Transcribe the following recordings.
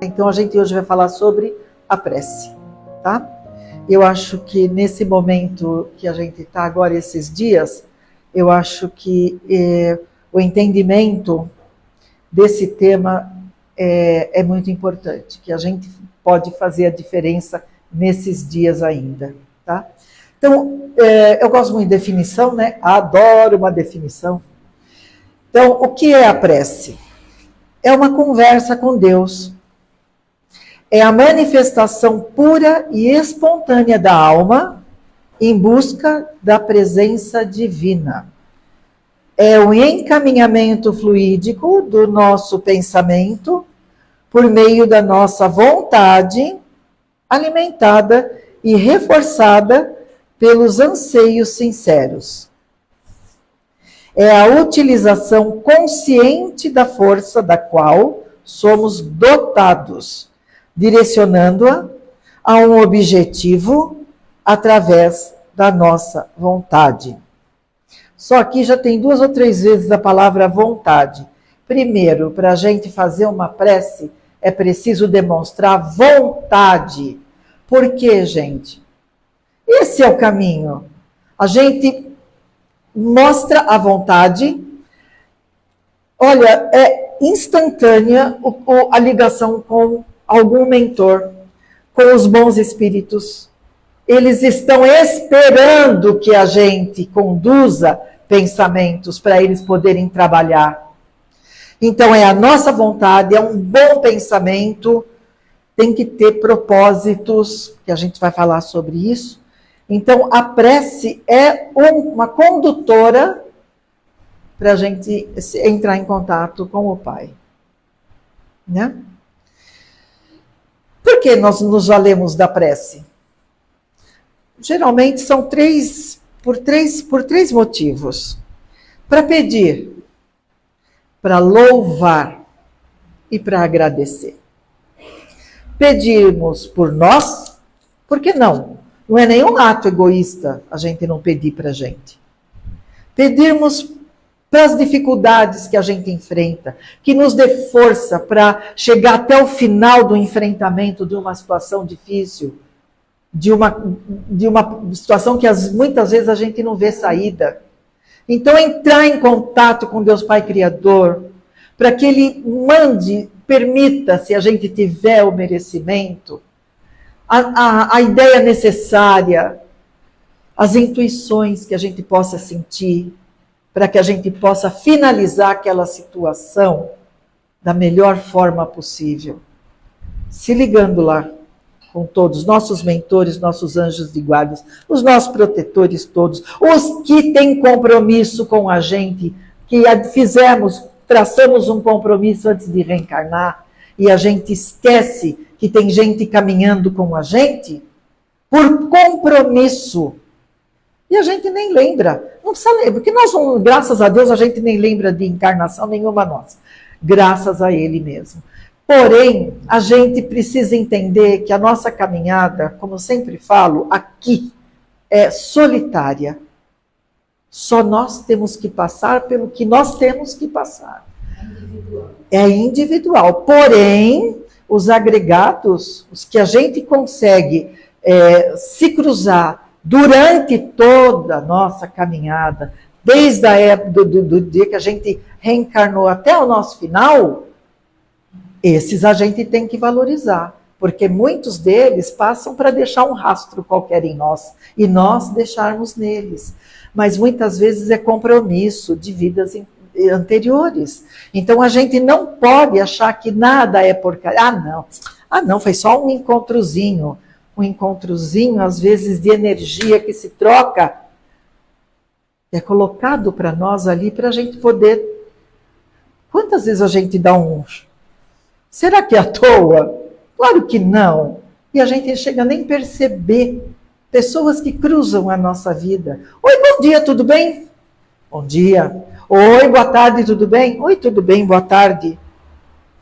Então a gente hoje vai falar sobre a prece, tá? Eu acho que nesse momento que a gente está agora, esses dias, eu acho que o entendimento desse tema é muito importante, que a gente pode fazer a diferença nesses dias ainda, tá? Então, eu gosto muito de definição, né? Adoro uma definição. Então, o que é a prece? É uma conversa com Deus. É a manifestação pura e espontânea da alma em busca da presença divina. É o encaminhamento fluídico do nosso pensamento por meio da nossa vontade, alimentada e reforçada pelos anseios sinceros. É a utilização consciente da força da qual somos dotados, direcionando-a a um objetivo através da nossa vontade. Só aqui já tem 2 ou 3 vezes a palavra vontade. Primeiro, para a gente fazer uma prece, é preciso demonstrar vontade. Por quê, gente? Esse é o caminho. A gente mostra a vontade. Olha, é instantânea a ligação com algum mentor, com os bons espíritos. Eles estão esperando que a gente conduza pensamentos para eles poderem trabalhar. Então é a nossa vontade, é um bom pensamento, tem que ter propósitos, que a gente vai falar sobre isso. Então a prece é uma condutora para a gente entrar em contato com o Pai, né? Por que nós nos valemos da prece? Geralmente são por três motivos. Para pedir, para louvar e para agradecer. Pedirmos por nós, por que não? Não é nenhum ato egoísta a gente não pedir para a gente. Pedirmos para as dificuldades que a gente enfrenta, que nos dê força para chegar até o final do enfrentamento de uma situação difícil, de uma situação que muitas vezes a gente não vê saída. Então, entrar em contato com Deus Pai Criador, para que Ele permita, se a gente tiver o merecimento, a ideia necessária, as intuições que a gente possa sentir, para que a gente possa finalizar aquela situação da melhor forma possível. Se ligando lá com todos, nossos mentores, nossos anjos de guarda, os nossos protetores todos, os que têm compromisso com a gente, que traçamos um compromisso antes de reencarnar, e a gente esquece que tem gente caminhando com a gente, por compromisso. E a gente nem lembra, não precisa lembrar, porque nós, graças a Deus, a gente nem lembra de encarnação nenhuma nossa, graças a Ele mesmo. Porém, a gente precisa entender que a nossa caminhada, como eu sempre falo, aqui é solitária. Só nós temos que passar pelo que nós temos que passar. É individual. Porém, os agregados, os que a gente consegue se cruzar durante toda a nossa caminhada, desde a época do dia que a gente reencarnou até o nosso final, esses a gente tem que valorizar, porque muitos deles passam para deixar um rastro qualquer em nós, e nós deixarmos neles. Mas muitas vezes é compromisso de vidas anteriores. Então a gente não pode achar que nada é porcaria. Ah não, foi só um encontrozinho. Um encontrozinho, às vezes, de energia que se troca, é colocado para nós ali para a gente poder... Quantas vezes a gente dá Será que é à toa? Claro que não. E a gente chega nem a perceber pessoas que cruzam a nossa vida. Oi, bom dia, tudo bem? Bom dia. Oi, boa tarde, tudo bem? Oi, tudo bem, boa tarde.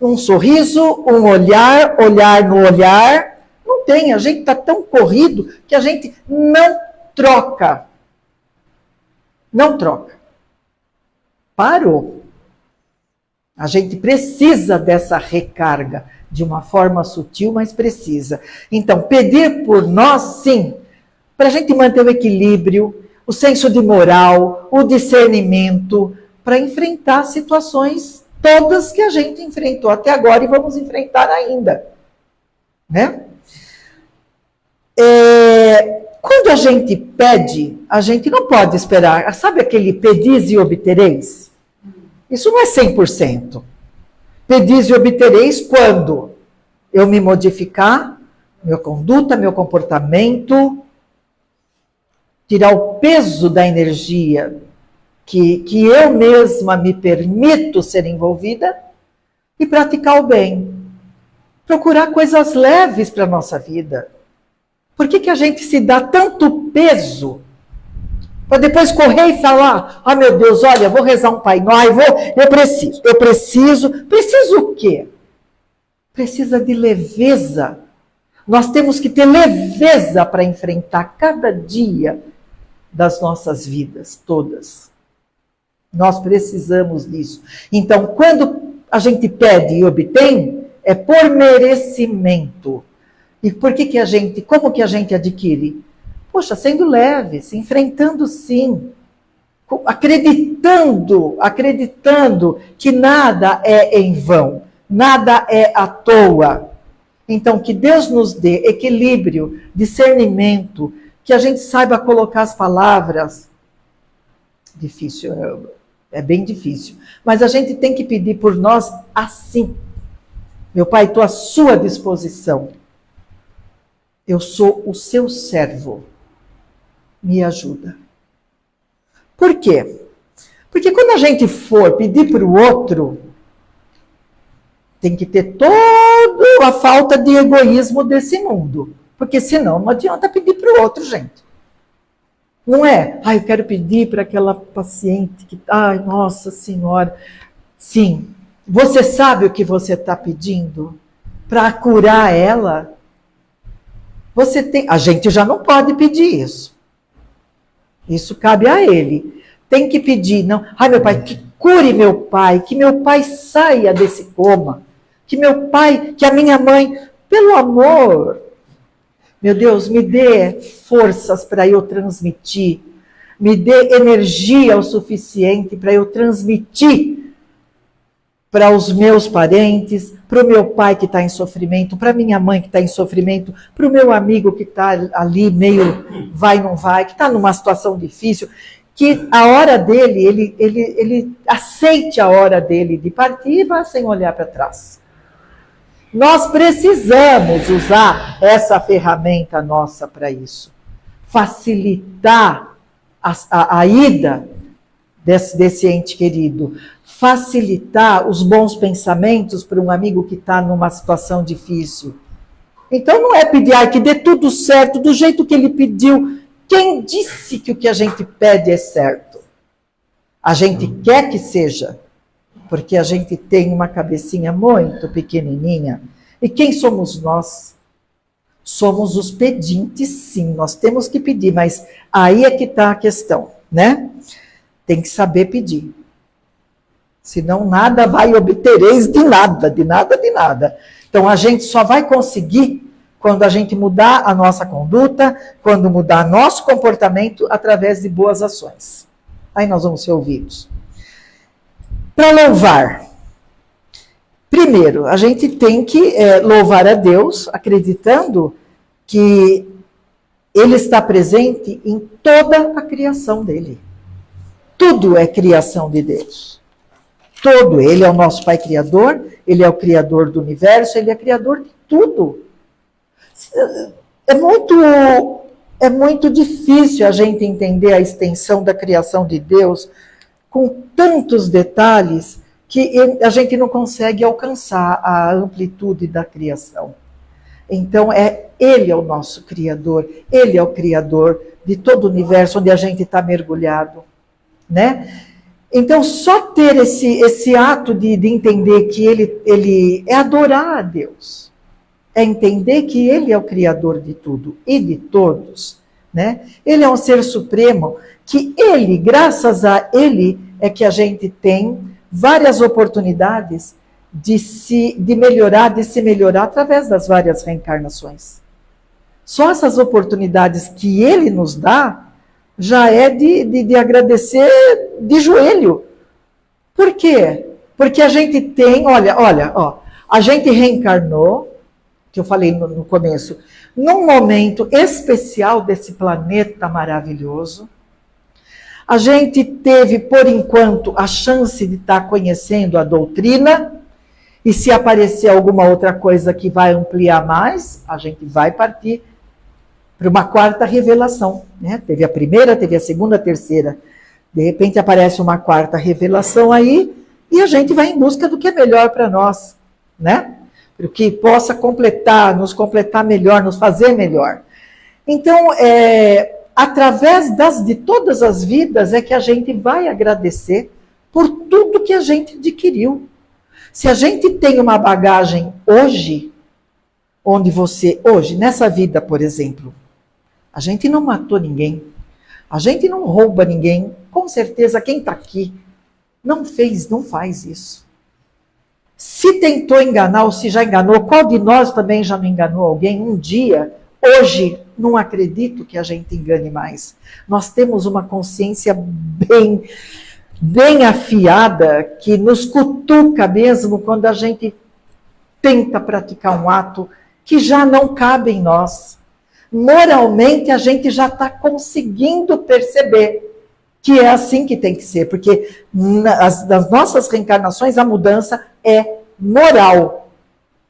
Um sorriso, um olhar no olhar. Não tem, a gente está tão corrido que a gente não troca. Não troca. Parou. A gente precisa dessa recarga, de uma forma sutil, mas precisa. Então, pedir por nós, sim, para a gente manter o equilíbrio, o senso de moral, o discernimento, para enfrentar situações todas que a gente enfrentou até agora e vamos enfrentar ainda. Né? Quando a gente pede, a gente não pode esperar. Sabe aquele pedis e obtereis? Isso não é 100%. Pedis e obtereis quando eu me modificar, minha conduta, meu comportamento, tirar o peso da energia que eu mesma me permito ser envolvida e praticar o bem. Procurar coisas leves para a nossa vida. Por que a gente se dá tanto peso para depois correr e falar, meu Deus, olha, vou rezar um Pai Nosso, eu preciso o quê? Precisa de leveza. Nós temos que ter leveza para enfrentar cada dia das nossas vidas, todas. Nós precisamos disso. Então, quando a gente pede e obtém, é por merecimento. E como que a gente adquire? Poxa, sendo leve, se enfrentando sim, acreditando que nada é em vão, nada é à toa. Então, que Deus nos dê equilíbrio, discernimento, que a gente saiba colocar as palavras. Difícil, é bem difícil. Mas a gente tem que pedir por nós assim. Meu Pai, estou à sua disposição. Eu sou o seu servo. Me ajuda. Por quê? Porque quando a gente for pedir para o outro, tem que ter toda a falta de egoísmo desse mundo. Porque senão não adianta pedir para o outro, gente. Não é? Eu quero pedir para aquela paciente que... Nossa Senhora. Sim. Você sabe o que você está pedindo? Para curar ela? A gente já não pode pedir isso. Isso cabe a ele. Tem que pedir, não. Meu Pai, que cure meu pai, que meu pai saia desse coma, que a minha mãe, pelo amor, meu Deus, me dê forças para eu transmitir, me dê energia o suficiente para eu transmitir para os meus parentes, para o meu pai que está em sofrimento, para minha mãe que está em sofrimento, para o meu amigo que está ali meio vai, não vai, que está numa situação difícil, que a hora dele, ele aceite a hora dele de partir e vá sem olhar para trás. Nós precisamos usar essa ferramenta nossa para isso. Facilitar a ida desse ente querido. Facilitar os bons pensamentos para um amigo que está numa situação difícil. Então não é pedir que dê tudo certo, do jeito que ele pediu. Quem disse que o que a gente pede é certo? A gente quer que seja, porque a gente tem uma cabecinha muito pequenininha. E quem somos nós? Somos os pedintes, sim. Nós temos que pedir, mas aí é que está a questão, né? Tem que saber pedir. Senão nada vai obtereis de nada, de nada, de nada. Então a gente só vai conseguir quando a gente mudar a nossa conduta, quando mudar nosso comportamento através de boas ações. Aí nós vamos ser ouvidos. Para louvar, primeiro, a gente tem que louvar a Deus, acreditando que Ele está presente em toda a criação dele. Tudo é criação de Deus. Todo. Ele é o nosso Pai Criador, Ele é o Criador do universo, Ele é Criador de tudo. É muito difícil a gente entender a extensão da criação de Deus com tantos detalhes que a gente não consegue alcançar a amplitude da criação. Então, Ele é o nosso Criador, Ele é o Criador de todo o universo onde a gente está mergulhado, né? Então, só ter esse ato de entender que ele é adorar a Deus, é entender que Ele é o Criador de tudo e de todos, né? Ele é um ser supremo, que graças a Ele, é que a gente tem várias oportunidades de se melhorar através das várias reencarnações. Só essas oportunidades que ele nos dá já é de agradecer de joelho. Por quê? Porque a gente tem, olha, a gente reencarnou, que eu falei no começo, num momento especial desse planeta maravilhoso. A gente teve, por enquanto, a chance de estar conhecendo a doutrina, e se aparecer alguma outra coisa que vai ampliar mais, a gente vai partir para uma quarta revelação. Né? Teve a primeira, teve a segunda, a terceira. De repente aparece uma quarta revelação aí, e a gente vai em busca do que é melhor para nós, né? Para que possa nos completar melhor, nos fazer melhor. Então, através de todas as vidas é que a gente vai agradecer por tudo que a gente adquiriu. Se a gente tem uma bagagem hoje, hoje, nessa vida, por exemplo, a gente não matou ninguém, a gente não rouba ninguém, com certeza quem está aqui não faz isso. Se tentou enganar ou se já enganou, qual de nós também já não enganou alguém um dia? Hoje, não acredito que a gente engane mais. Nós temos uma consciência bem afiada, que nos cutuca mesmo quando a gente tenta praticar um ato que já não cabe em nós. Moralmente, a gente já está conseguindo perceber que é assim que tem que ser, porque nas nossas reencarnações a mudança é moral.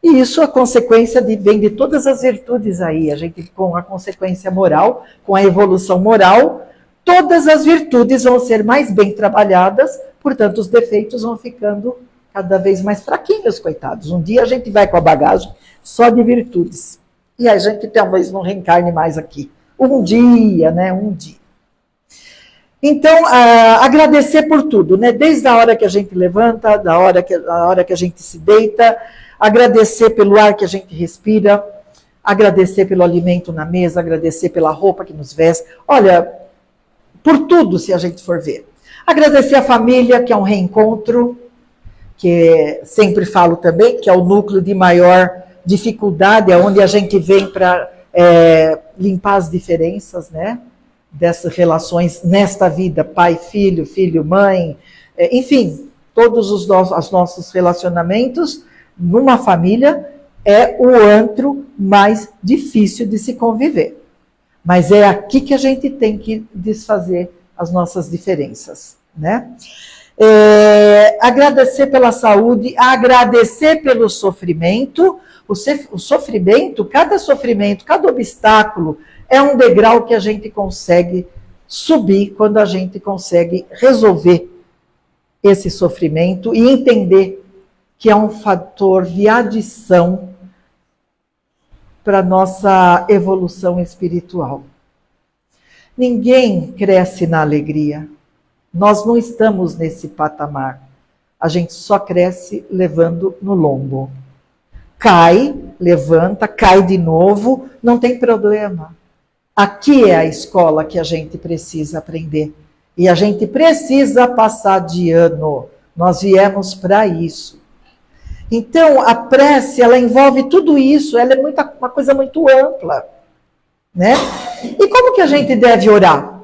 E isso a consequência vem de todas as virtudes aí. A gente, com a consequência moral, com a evolução moral, todas as virtudes vão ser mais bem trabalhadas, portanto os defeitos vão ficando cada vez mais fraquinhos, coitados. Um dia a gente vai com a bagagem só de virtudes. E a gente talvez não reencarne mais aqui. Um dia, né? Um dia. Então, agradecer por tudo, né? Desde a hora que a gente levanta, da hora que a gente se deita, agradecer pelo ar que a gente respira, agradecer pelo alimento na mesa, agradecer pela roupa que nos veste. Olha, por tudo, se a gente for ver. Agradecer a família, que é um reencontro, que sempre falo também, que é o núcleo de maior dificuldade, é onde a gente vem para limpar as diferenças, né? Dessas relações nesta vida, pai, filho, filho, mãe, enfim, todos os nossos relacionamentos numa família é o antro mais difícil de se conviver. Mas é aqui que a gente tem que desfazer as nossas diferenças, né? Agradecer pela saúde, agradecer pelo sofrimento. O sofrimento, cada obstáculo é um degrau que a gente consegue subir quando a gente consegue resolver esse sofrimento e entender que é um fator de adição para a nossa evolução espiritual. Ninguém cresce na alegria. Nós não estamos nesse patamar. A gente só cresce levando no lombo. Cai, levanta, cai de novo, não tem problema. Aqui é a escola que a gente precisa aprender. E a gente precisa passar de ano. Nós viemos para isso. Então, a prece, ela envolve tudo isso. Ela é uma coisa muito ampla, né? E como que a gente deve orar?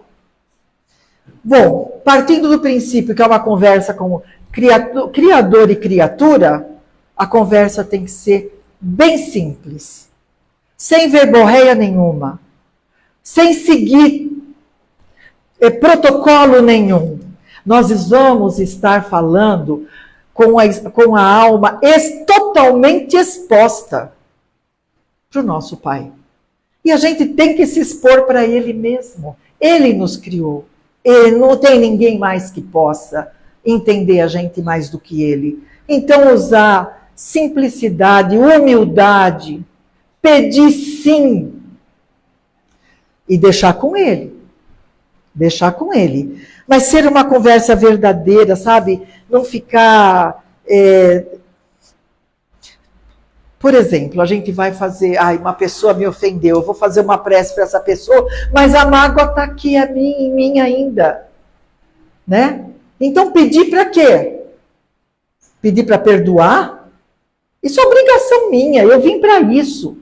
Bom, partindo do princípio que é uma conversa com criador e criatura, a conversa tem que ser bem simples. Sem verborreia nenhuma. Sem seguir protocolo nenhum. Nós vamos estar falando com a alma totalmente exposta para o nosso Pai. E a gente tem que se expor para Ele mesmo. Ele nos criou. Ele não tem ninguém mais que possa entender a gente mais do que Ele. Então, usar simplicidade, humildade, pedir sim e deixar com Ele. Deixar com Ele. Mas ser uma conversa verdadeira, sabe? Não ficar... Por exemplo, a gente vai fazer... uma pessoa me ofendeu, eu vou fazer uma prece para essa pessoa, mas a mágoa está aqui em mim ainda. Né? Então, pedir para quê? Pedir para perdoar? Isso é obrigação minha, eu vim para isso.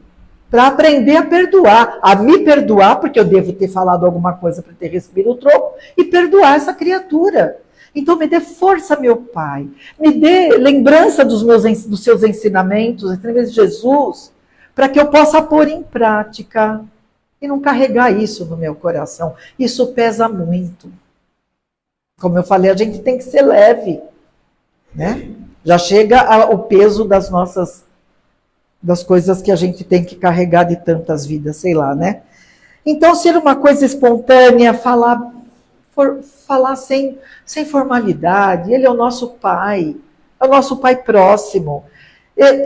Para aprender a perdoar, a me perdoar, porque eu devo ter falado alguma coisa para ter recebido o troco, e perdoar essa criatura. Então me dê força, meu Pai, me dê lembrança dos seus ensinamentos, através de Jesus, para que eu possa pôr em prática e não carregar isso no meu coração. Isso pesa muito. Como eu falei, a gente tem que ser leve, né? Já chega o peso das coisas que a gente tem que carregar de tantas vidas, sei lá, né? Então, ser uma coisa espontânea, falar sem formalidade. Ele é o nosso Pai próximo.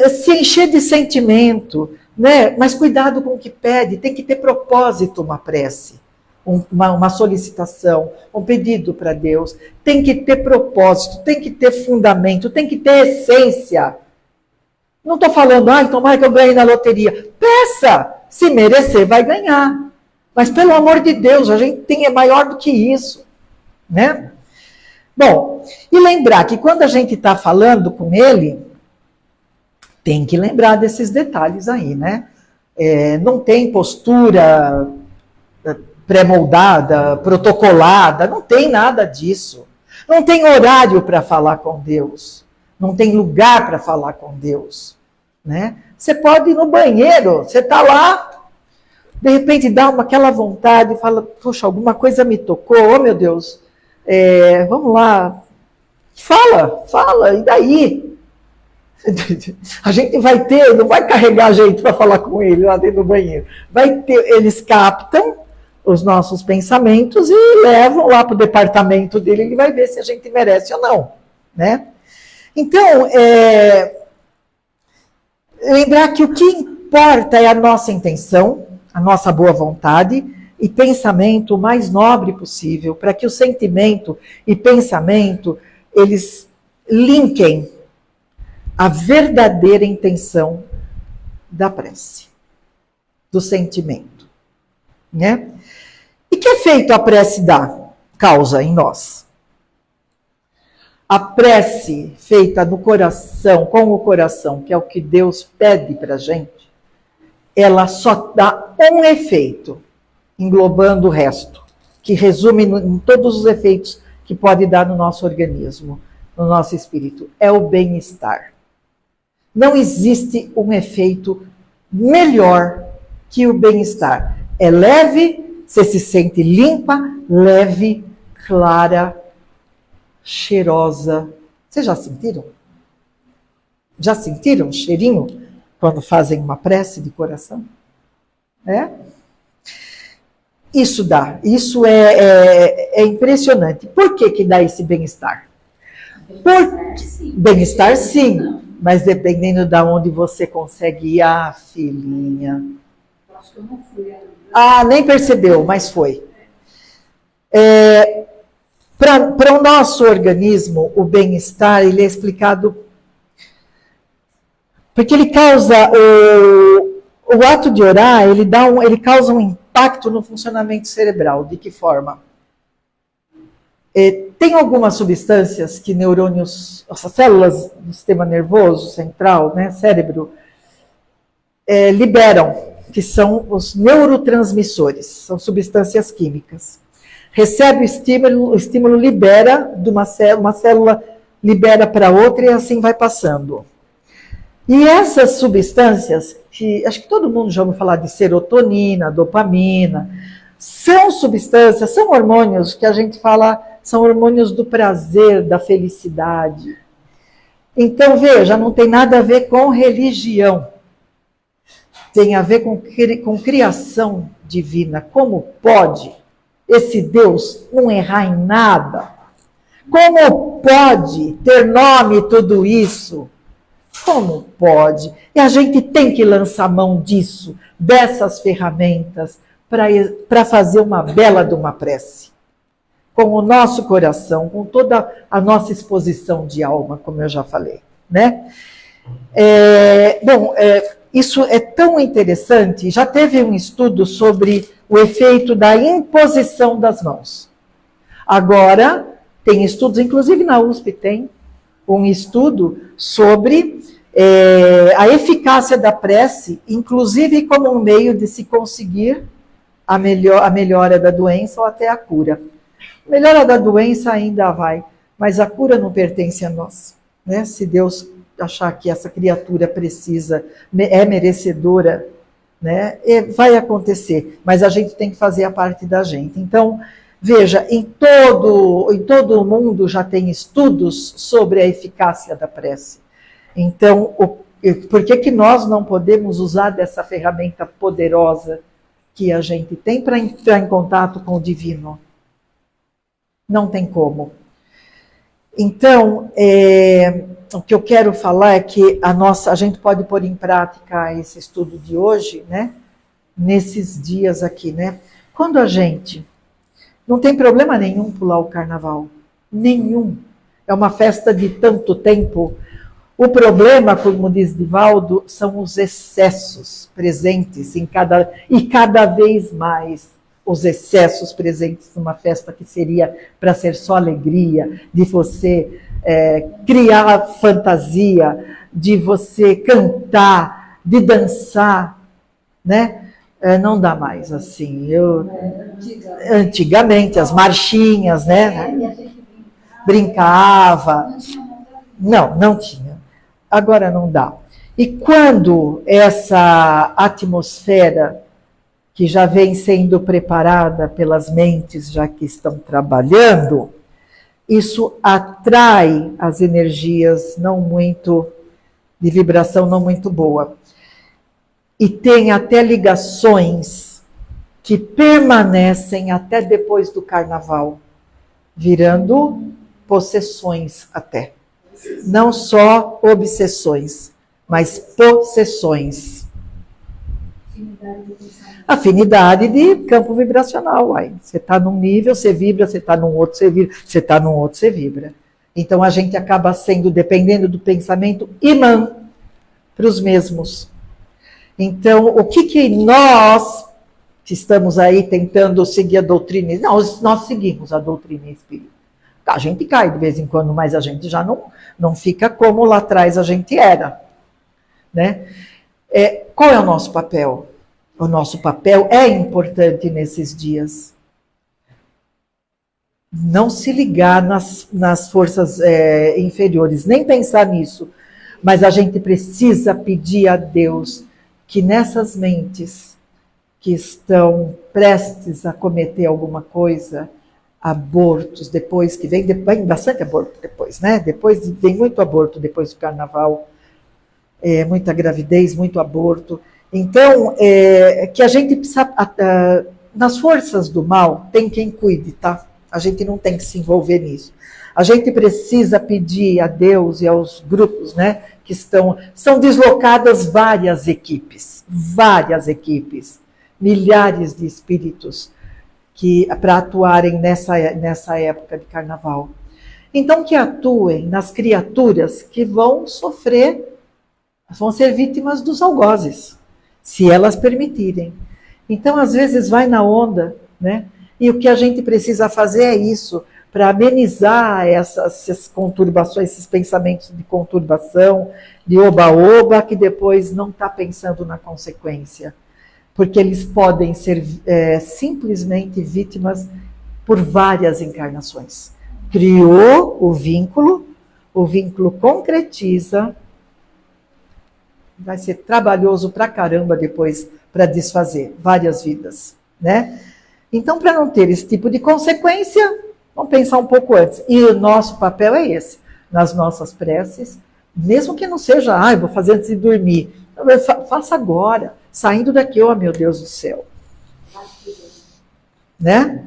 Se encher de sentimento, né? Mas cuidado com o que pede, tem que ter propósito uma prece, uma solicitação, um pedido para Deus. Tem que ter propósito, tem que ter fundamento, tem que ter essência. Não estou falando, tomara que eu ganhe na loteria. Peça! Se merecer, vai ganhar. Mas, pelo amor de Deus, a gente é maior do que isso. Né? Bom, e lembrar que quando a gente está falando com ele, tem que lembrar desses detalhes aí, né? Não tem postura pré-moldada, protocolada, não tem nada disso. Não tem horário para falar com Deus. Não tem lugar para falar com Deus, né? Você pode ir no banheiro, você está lá, de repente dá aquela vontade, fala, poxa, alguma coisa me tocou, oh meu Deus, vamos lá, fala, e daí? A gente vai ter, não vai carregar a gente para falar com ele lá dentro do banheiro, eles captam os nossos pensamentos e levam lá para o departamento dele, ele vai ver se a gente merece ou não, né? Então, lembrar que o que importa é a nossa intenção, a nossa boa vontade e pensamento o mais nobre possível, para que o sentimento e pensamento, eles linkem a verdadeira intenção da prece, do sentimento, né? E que efeito a prece causa em nós? A prece feita no coração, com o coração, que é o que Deus pede para a gente, ela só dá um efeito, englobando o resto, que resume em todos os efeitos que pode dar no nosso organismo, no nosso espírito. É o bem-estar. Não existe um efeito melhor que o bem-estar. É leve, você se sente limpa, leve, clara, cheirosa. Vocês já sentiram? Já sentiram um cheirinho quando fazem uma prece de coração? Isso dá, isso é impressionante. Por que dá esse bem-estar? Bem-estar sim, mas dependendo de onde você consegue ir, filhinha. Acho que eu não fui. Nem percebeu, mas foi. Para o nosso organismo, o bem-estar, ele é explicado porque ele causa, o ato de orar, ele causa um impacto no funcionamento cerebral. De que forma? Tem algumas substâncias que neurônios, essas células do sistema nervoso central, né, cérebro, liberam, que são os neurotransmissores, são substâncias químicas. Recebe o estímulo libera de uma célula libera para outra e assim vai passando. E essas substâncias, que acho que todo mundo já ouviu falar de serotonina, dopamina, são substâncias, são hormônios que a gente fala, são hormônios do prazer, da felicidade. Então, veja, não tem nada a ver com religião. Tem a ver com criação divina. Como pode esse Deus não errar em nada? Como pode ter nome tudo isso? Como pode? E a gente tem que lançar mão disso, dessas ferramentas, para fazer uma bela de uma prece. Com o nosso coração, com toda a nossa exposição de alma, como eu já falei, né? Isso é tão interessante. Já teve um estudo sobre o efeito da imposição das mãos. Agora, tem estudos, inclusive na USP tem um estudo sobre a eficácia da prece, inclusive como um meio de se conseguir a melhora da doença ou até a cura. A melhora da doença ainda vai, mas a cura não pertence a nós, né? Se Deus achar que essa criatura precisa, é merecedora, né? Vai acontecer, mas a gente tem que fazer a parte da gente. Então, veja, em todo o mundo já tem estudos sobre a eficácia da prece. Então, por que nós não podemos usar dessa ferramenta poderosa que a gente tem para entrar em contato com o divino? Não tem como. Então, o que eu quero falar é que a gente pode pôr em prática esse estudo de hoje, né? Nesses dias aqui, né? Quando a gente não tem problema nenhum pular o carnaval, nenhum. É uma festa de tanto tempo. O problema, como diz Divaldo, são os excessos presentes e cada vez mais os excessos presentes numa festa que seria para ser só alegria, de você criar fantasia, de você cantar, de dançar, né? Não dá mais assim. Antigamente, as marchinhas, né? Brincava. Não tinha. Agora não dá. E quando essa atmosfera que já vem sendo preparada pelas mentes já que estão trabalhando, isso atrai as energias de vibração não muito boa. E tem até ligações que permanecem até depois do carnaval, virando possessões até. Não só obsessões, mas possessões. Afinidade de campo vibracional. Você está num nível, você vibra, você está num outro, você vibra, você está num outro, você vibra. Então a gente acaba sendo, dependendo do pensamento, imã para os mesmos. Então, o que nós que estamos aí tentando seguir a doutrina, nós seguimos a doutrina espírita. A gente cai de vez em quando, mas a gente já não fica como lá atrás a gente era. Né? Qual é o nosso papel? O nosso papel é importante nesses dias. Não se ligar nas forças inferiores, nem pensar nisso. Mas a gente precisa pedir a Deus que nessas mentes que estão prestes a cometer alguma coisa, abortos, depois que vem bastante aborto depois, né? Vem muito aborto depois do carnaval, muita gravidez, muito aborto. Então, que a gente precisa, nas forças do mal, tem quem cuide, tá? A gente não tem que se envolver nisso. A gente precisa pedir a Deus e aos grupos, né, que são deslocadas várias equipes, milhares de espíritos para atuarem nessa época de carnaval. Então, que atuem nas criaturas que vão sofrer, vão ser vítimas dos algozes, se elas permitirem. Então, às vezes, vai na onda, né? E o que a gente precisa fazer é isso, para amenizar essas conturbações, esses pensamentos de conturbação, de oba-oba, que depois não está pensando na consequência. Porque eles podem ser simplesmente vítimas por várias encarnações. Criou o vínculo concretiza, vai ser trabalhoso pra caramba depois para desfazer várias vidas, né? Então, para não ter esse tipo de consequência, vamos pensar um pouco antes. E o nosso papel é esse, nas nossas preces, mesmo que não seja, eu vou fazer antes de dormir. Faça agora, saindo daqui, oh meu Deus do céu. Né?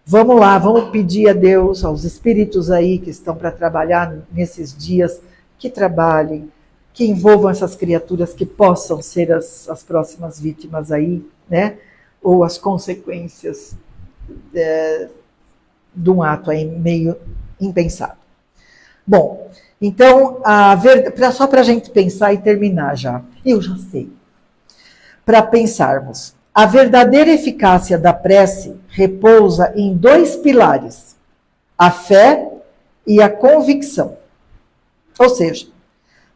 Vamos lá, vamos pedir a Deus, aos espíritos aí que estão para trabalhar nesses dias, que trabalhem, que envolvam essas criaturas que possam ser as próximas vítimas aí, né? Ou as consequências de um ato aí meio impensado. Bom, então, só para a gente pensar e terminar já. Eu já sei. Para pensarmos, a verdadeira eficácia da prece repousa em 2 pilares, a fé e a convicção. Ou seja,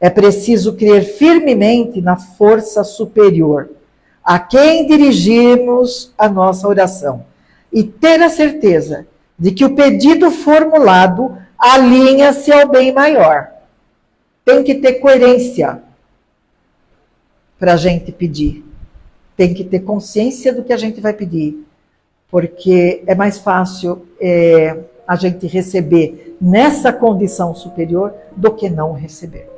É preciso crer firmemente na força superior, a quem dirigirmos a nossa oração, e ter a certeza de que o pedido formulado alinha-se ao bem maior. Tem que ter coerência para a gente pedir. Tem que ter consciência do que a gente vai pedir, porque é mais fácil a gente receber nessa condição superior do que não receber.